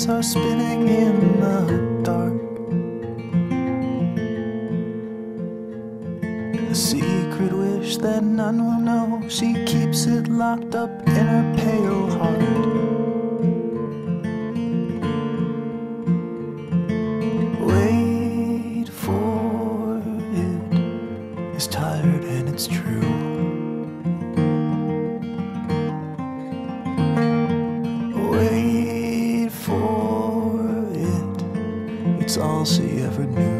wheels are spinning in the dark. A secret wish that none will know, she keeps it locked up in her pale heart. Wait for it, it's tired and it's true. Wait for it, it's all she ever knew.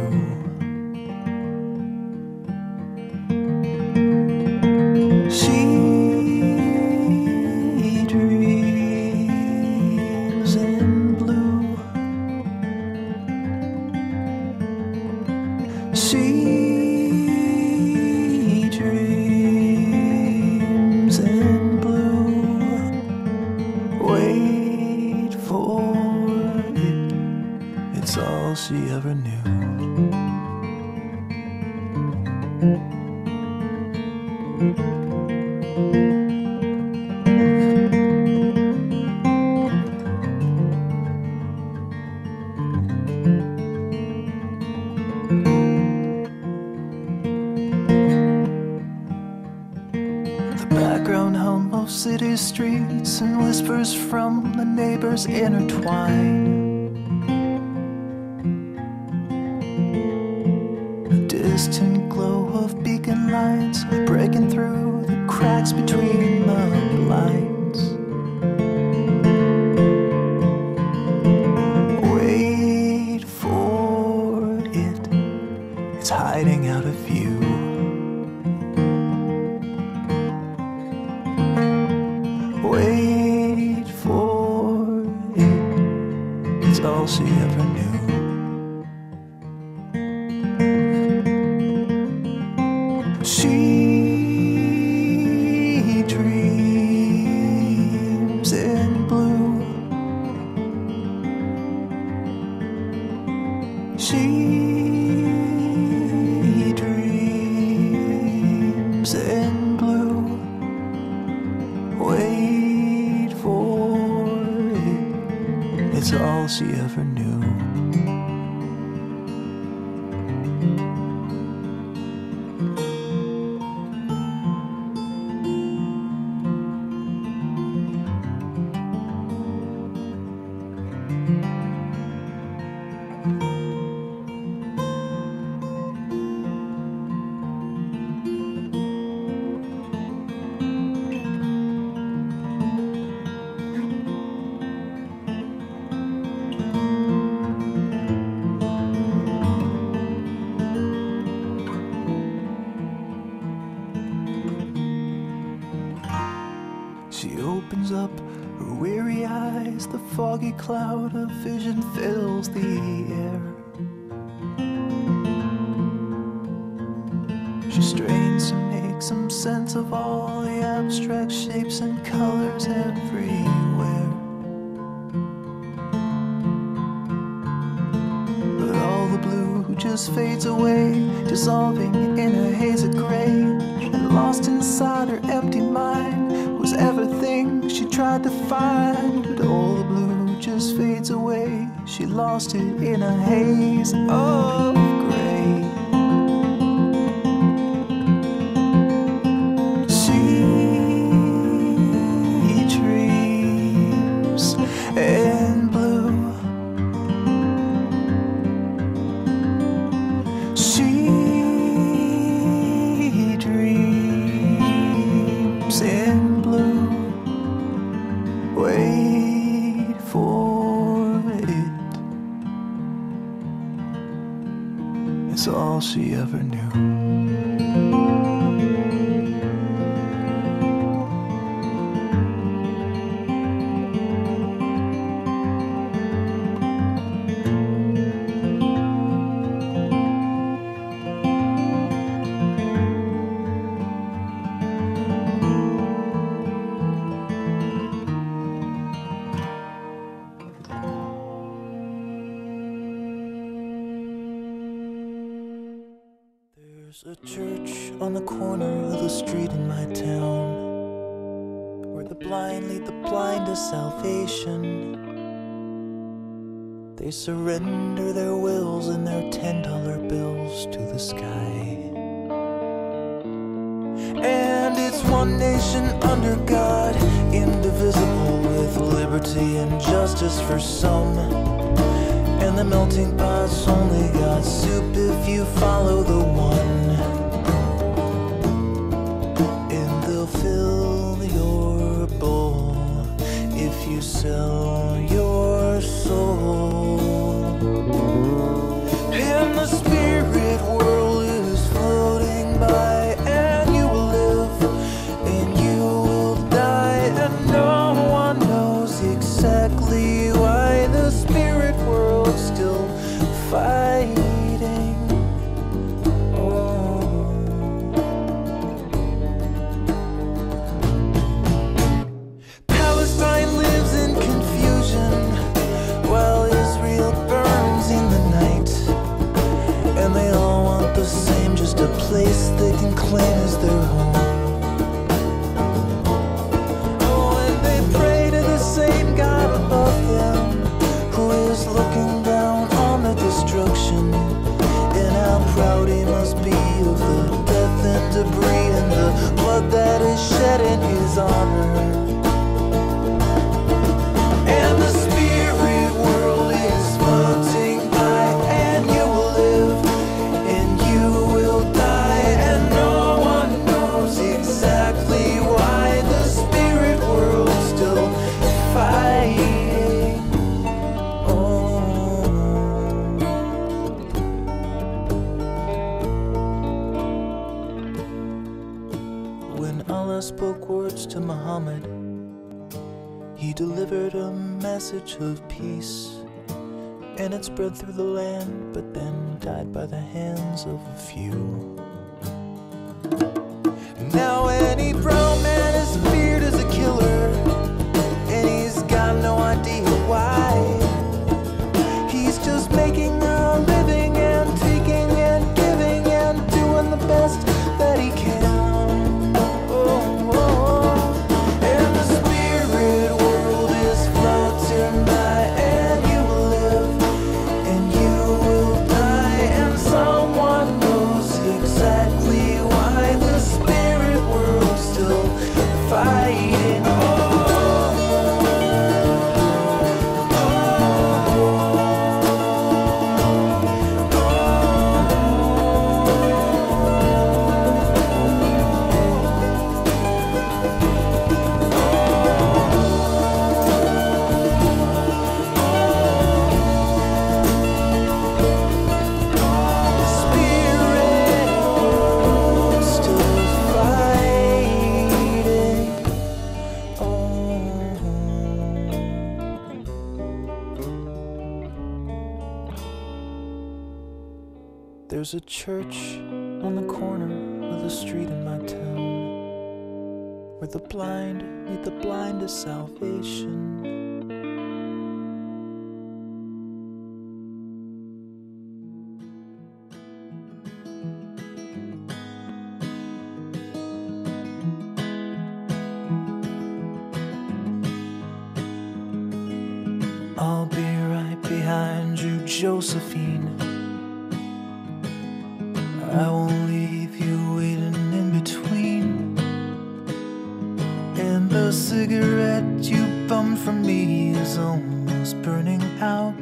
City streets and whispers from the neighbors intertwine. A distant glow of beacon lights breaking through the cracks between the blinds. Wait for it, it's hiding out of view. Wait for it, it's all she ever knew. She dreams in blue. She dreams in blue. Wait for it, it's all she ever knew. She opens up her weary eyes, the foggy cloud of vision fills the air. She strains to make some sense of all the abstract shapes and colors everywhere. But all the blue just fades away, dissolving in a haze of gray. And lost inside her empty mind was everything she tried to find. But all the blue just fades away, she lost it in a haze of gray. She dreams in blue. She dreams in blue. Wait for it, it's all she ever knew. There's a church on the corner of the street in my town, where the blind lead the blind to salvation. They surrender their wills and their $10 bills to the sky. And it's one nation under God, indivisible, with liberty and justice for some. And the melting pot's only got soup if you follow the one. And they'll fill your bowl if you sell your soul. And the spirit world is floating by, and you will live and you will die, and no one knows exactly why the spirit world's still fighting. Oh. Palestine lives in confusion while Israel burns in the night. And they all want the same, just a place they can claim as their home. Oh, and they pray to the same God above them, who is looking down on the destruction. And how proud he must be of the death and debris and the blood that is shed in his honor. And the spirit world is floating by, and you will live and you will die, and no one knows exactly why the spirit world's still fighting. Oh. When Allah spoke words to Muhammad, he delivered a message of peace, and it spread through the land, but then died by the hands of a few. Now any brown man is feared as a killer, and he's got no idea why. He's just making a living and taking and giving and doing the best that he can. There's a church on the corner of the street in my town, where the blind lead the blind to salvation. I'll be right behind you, Josephine. I won't leave you waiting in between. And the cigarette you bummed from me is almost burning out.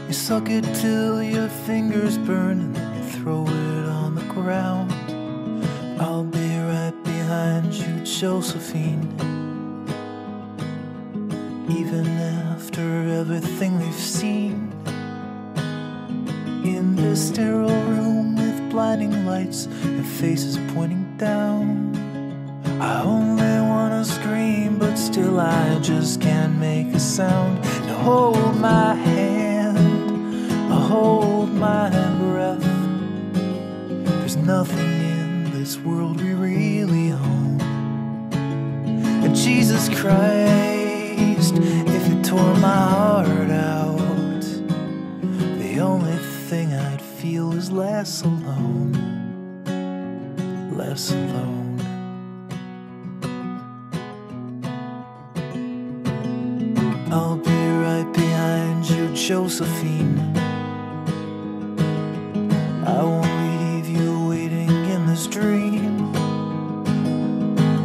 You suck it till your fingers burn and then you throw it on the ground. I'll be right behind you, Josephine. Even after everything we've seen. In this sterile room with blinding lights and faces pointing down, I only wanna scream, but still I just can't make a sound. Now hold my hand, I'll hold my breath. There's nothing in this world we really own. And Jesus Christ, if you tore my heart out, the only thing I'd feel is less alone, less alone. I'll be right behind you, Josephine. I won't leave you waiting in this dream,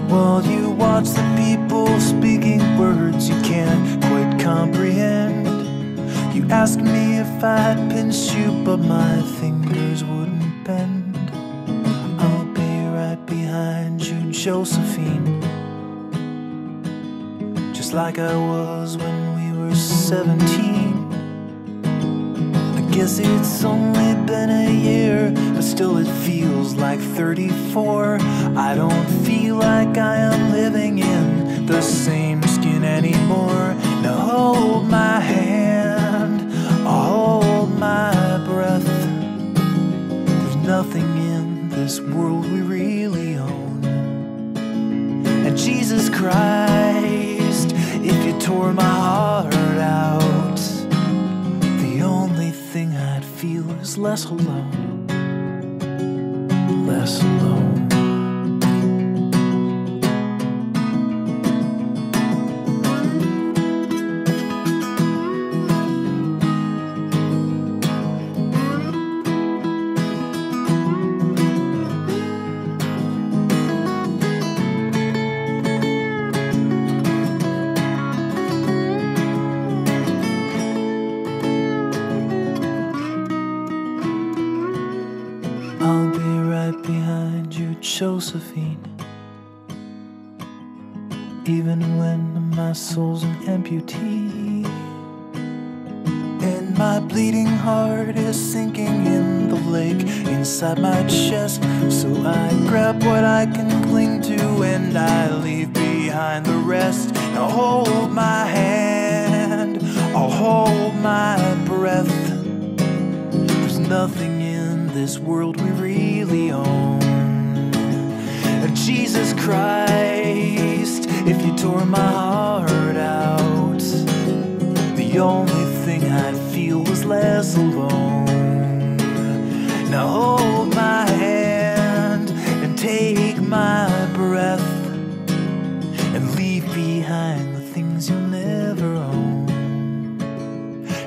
while you watch the people speaking words you can't quite comprehend. You ask me if I'd pinch you, but my fingers wouldn't bend. I'll be right behind you, Josephine, just like I was when we were 17. I guess it's only been a year, but still it feels like 34. I don't feel like I am living in the same skin anymore. Now hold my hand, I'll hold my breath. There's nothing in this world we really own. And Jesus Christ, if you tore my heart out, the only thing I'd feel is less alone, less alone. I'll be right behind you, Josephine, even when my soul's an amputee, and my bleeding heart is sinking in the lake inside my chest. So I grab what I can cling to and I leave behind the rest. Now hold my hand, I'll hold my breath. There's nothing in this world we really own. And Jesus Christ, if you tore my heart out, the only thing I'd feel was less alone. Now hold my hand and take my breath, and leave behind the things you'll never own.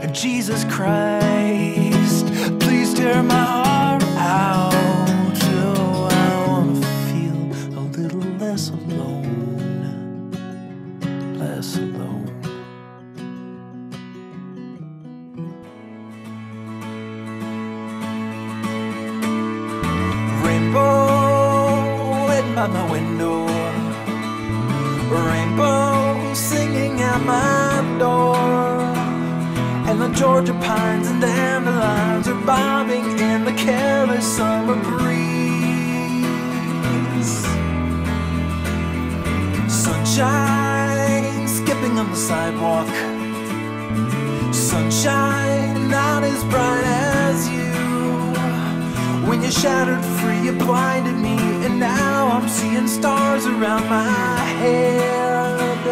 And Jesus Christ, please tear my heart out. Oh, I wanna feel a little less alone, less alone. Rainbow in by my window, rainbow singing at my door, and the Georgia pines and dandelions are bobbing in the careless summer breeze. Sunshine skipping on the sidewalk, sunshine not as bright as you. When you shattered free, you blinded me, and now I'm seeing stars around my head.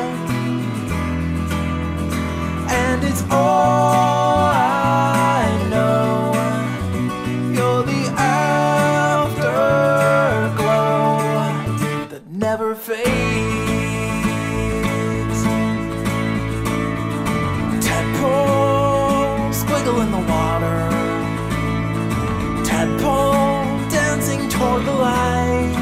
And it's all I know, you're the afterglow that never fades. Tadpole squiggle in the water, tadpole dancing toward the light.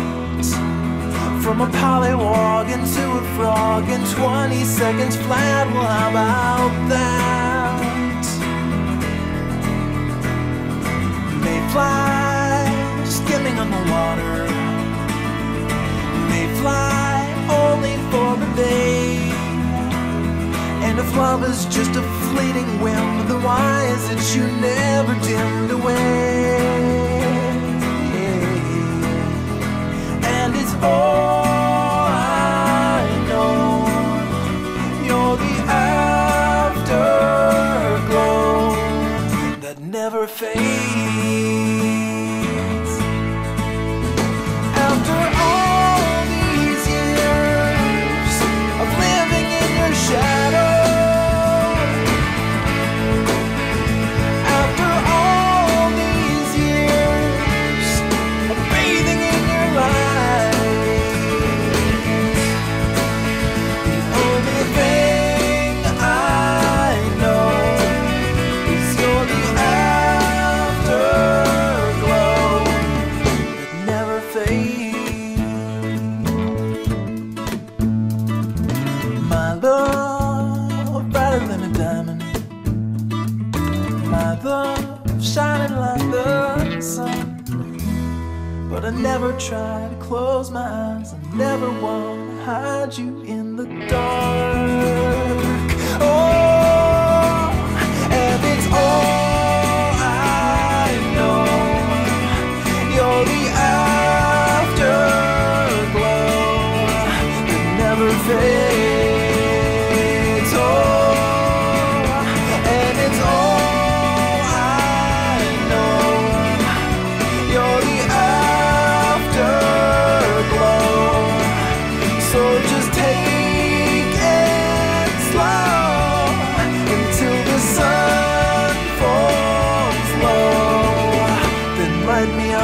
From a pollywog into a frog in 20 seconds flat, well how about that? They fly, skimming on the water. They fly only for the day. And if love is just a fleeting whim, then why is it you never dimmed away? And it's all I know, you're the afterglow that never fades. After all these years of living in your shadow, after all these years but I never try to close my eyes. I never want to hide you in the dark. Oh, and it's all I know. You're the afterglow that never fades. Oh, and it's all I know. You're the afterglow. So just take it slow until the sun falls low. Then light me up.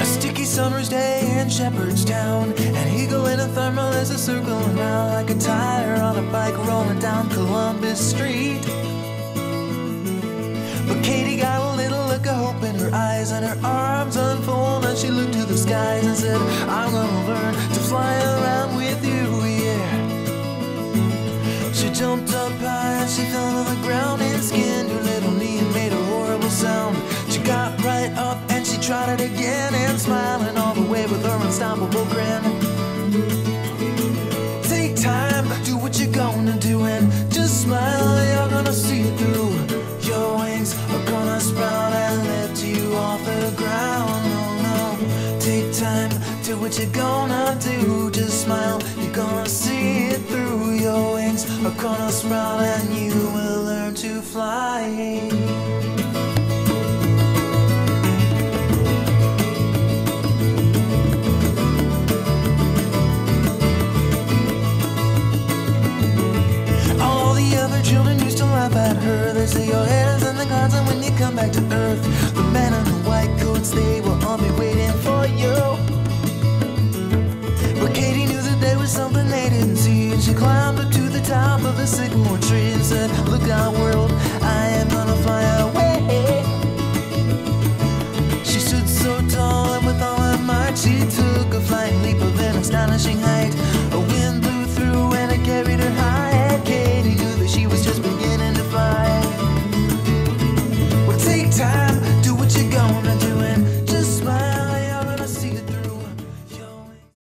A sticky summer's day in Shepherdstown, an eagle in a thermal is a circling round like a tire on a bike rolling down Columbus Street. But Katie got a little look of hope in her eyes, and her arms unfold, and she looked to the skies and said, I'm gonna learn to fly around with you, yeah. She jumped up high and she fell to the ground and skinned her little knee and made a horrible sound. She got right up and she tried it again, and smiling all the way with her unstoppable grin. Take time, do what you're gonna do, and just smile, you're gonna see it through. Your wings are gonna sprout and lift you off the ground. Oh no, take time, do what you're gonna do, just smile, you're gonna see it through. Your wings are gonna sprout and you will learn to fly.